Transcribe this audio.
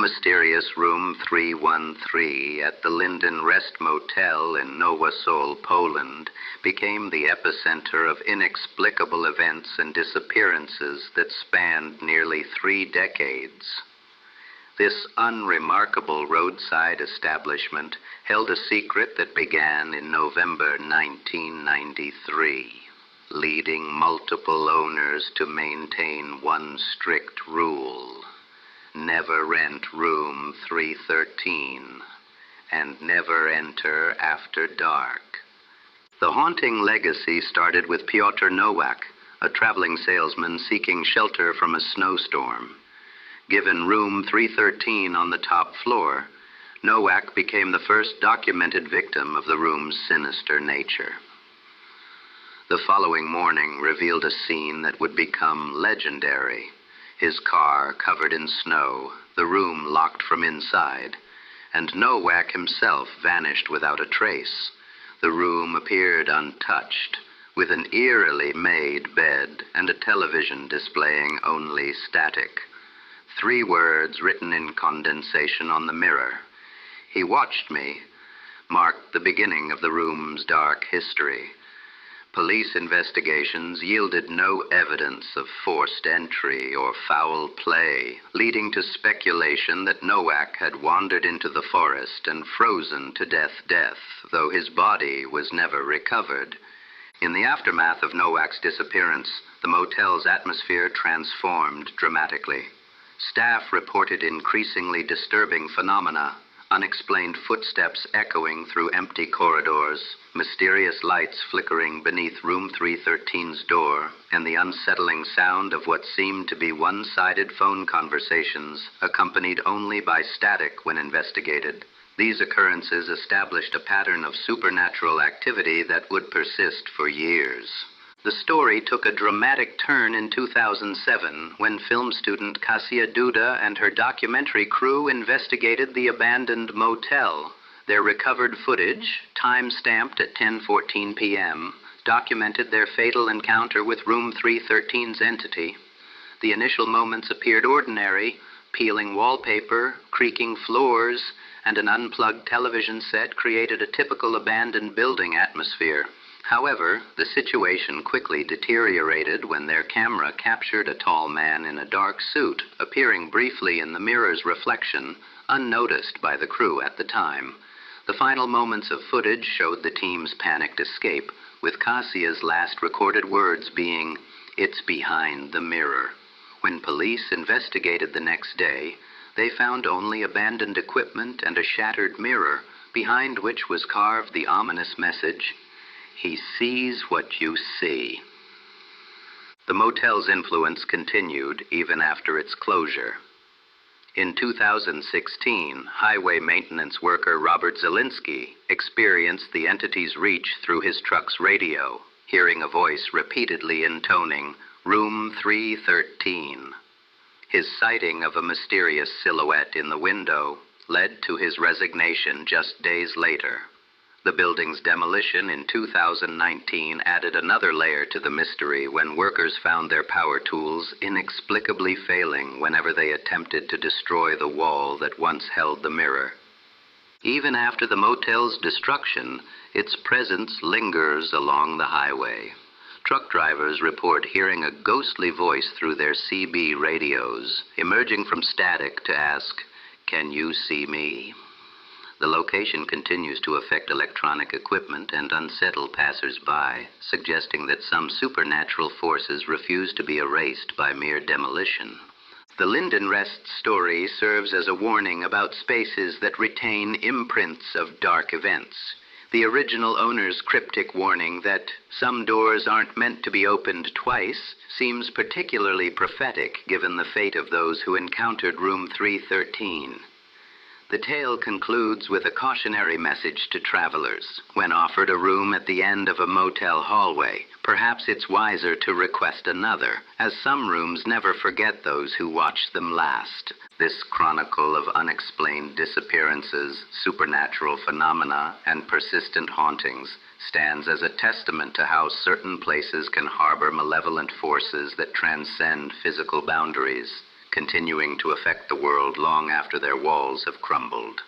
Mysterious room 313 at the Linden Rest Motel in Nowa-Sól, Poland, became the epicenter of inexplicable events and disappearances that spanned nearly 3 decades. This unremarkable roadside establishment held a secret that began in November 1993, leading multiple owners to maintain one strict rule: never rent room 313, and never enter after dark. The haunting legacy started with Piotr Nowak, a traveling salesman seeking shelter from a snowstorm. Given room 313 on the top floor, Nowak became the first documented victim of the room's sinister nature. The following morning revealed a scene that would become legendary. His car covered in snow, the room locked from inside, and Nowak himself vanished without a trace. The room appeared untouched, with an eerily made bed and a television displaying only static. 3 words written in condensation on the mirror, "He watched me," marked the beginning of the room's dark history. Police investigations yielded no evidence of forced entry or foul play, leading to speculation that Nowak had wandered into the forest and frozen to death, though his body was never recovered. In the aftermath of Nowak's disappearance, the motel's atmosphere transformed dramatically. Staff reported increasingly disturbing phenomena: unexplained footsteps echoing through empty corridors, mysterious lights flickering beneath room 313's door, and the unsettling sound of what seemed to be one-sided phone conversations, accompanied only by static when investigated. These occurrences established a pattern of supernatural activity that would persist for years. The story took a dramatic turn in 2007 when film student Kasia Duda and her documentary crew investigated the abandoned motel. Their recovered footage, time-stamped at 10:14 p.m., documented their fatal encounter with room 313's entity. The initial moments appeared ordinary: peeling wallpaper, creaking floors, and an unplugged television set created a typical abandoned building atmosphere. However, the situation quickly deteriorated when their camera captured a tall man in a dark suit, appearing briefly in the mirror's reflection, unnoticed by the crew at the time. The final moments of footage showed the team's panicked escape, with Kasia's last recorded words being, "It's behind the mirror." When police investigated the next day, they found only abandoned equipment and a shattered mirror, behind which was carved the ominous message, "He sees what you see." The motel's influence continued even after its closure. In 2016, highway maintenance worker Robert Zielinski experienced the entity's reach through his truck's radio, hearing a voice repeatedly intoning, "Room 313. His sighting of a mysterious silhouette in the window led to his resignation just days later. The building's demolition in 2019 added another layer to the mystery when workers found their power tools inexplicably failing whenever they attempted to destroy the wall that once held the mirror. Even after the motel's destruction, its presence lingers along the highway. Truck drivers report hearing a ghostly voice through their CB radios, emerging from static to ask, "Can you see me?" The location continues to affect electronic equipment and unsettle passers-by, suggesting that some supernatural forces refuse to be erased by mere demolition. The Linden Rest story serves as a warning about spaces that retain imprints of dark events. The original owner's cryptic warning that some doors aren't meant to be opened twice seems particularly prophetic given the fate of those who encountered room 313. The tale concludes with a cautionary message to travelers. When offered a room at the end of a motel hallway, perhaps it's wiser to request another, as some rooms never forget those who watched them last. This chronicle of unexplained disappearances, supernatural phenomena, and persistent hauntings stands as a testament to how certain places can harbor malevolent forces that transcend physical boundaries. continuing to affect the world long after their walls have crumbled.